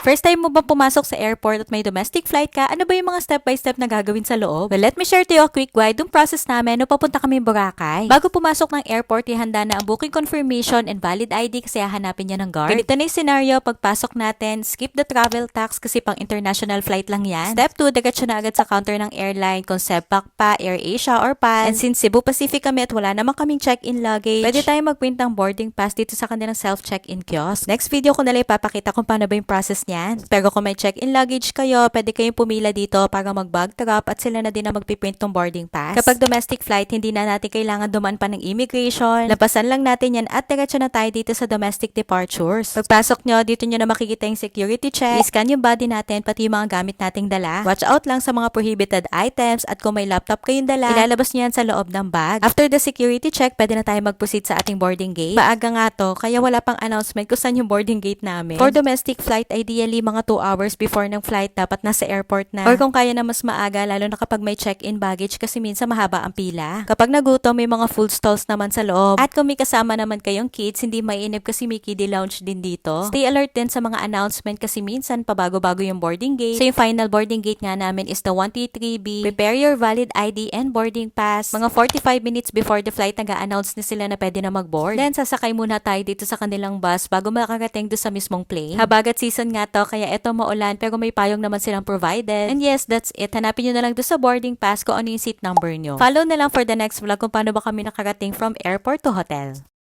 First time mo ba pumasok sa airport at may domestic flight ka? Ano ba yung mga step-by-step na gagawin sa loob? Well, let me share to you a quick guide yung process namin nung papunta kami Boracay. Bago pumasok ng airport, ihanda na ang booking confirmation and valid ID kasi hahanapin niya ng guard. Ganito na yung scenario, pagpasok natin, skip the travel tax kasi pang international flight lang yan. Step 2, diretso na agad sa counter ng airline kung Sepak pa, AirAsia or PAL. And since Cebu Pacific kami at wala naman kaming check-in luggage, pwede tayo mag-print ng boarding pass dito sa kanilang self-check-in kiosk. Next video ko na lang ipapakita kung paano ba yung process niyan. Pero kung may check-in luggage kayo, pwede kayong pumila dito para mag-bag drop at sila na din ang magpiprint ng boarding pass. Kapag domestic flight, hindi na natin kailangan dumaan pa ng immigration. Lapasan lang natin yan at diretso na tayo dito sa domestic departures. Pagpasok nyo, dito nyo na makikita yung security check. I-scan yung body natin, pati yung mga gamit nating dala. Watch out lang sa mga prohibited items at kung may laptop kayong dala, ilalabas nyo yan sa loob ng bag. After the security check, pwede na tayo mag-proceed sa ating boarding gate. Maaga nga to, kaya wala pang announcement kung saan yung boarding gate namin. For domestic flight, ideally mga 2 hours before ng flight dapat nasa airport na. Or kung kaya na mas maaga, lalo na kapag may check-in baggage kasi minsan mahaba ang pila. Kapag nagutom, may mga food stalls naman sa loob. At kung may kasama naman kayong kids, hindi mainip kasi may kiddie lounge din dito. Stay alert din sa mga announcement kasi minsan pabago-bago yung boarding gate. So yung final boarding gate nga namin is the 133B. Prepare your valid ID and boarding pass. Mga 45 minutes before the flight, nag-a-announce na sila na pwede na mag-board. Then sasakay muna tayo dito sa kanilang bus bago makarating doon sa mismong plane. Habagat season nga to, kaya eto maulan pero may payong naman silang provided. And yes, that's it. Hanapin nyo na lang doon sa boarding pass kung ano yung seat number nyo. Follow na lang for the next vlog kung paano ba kami nakarating from airport to hotel.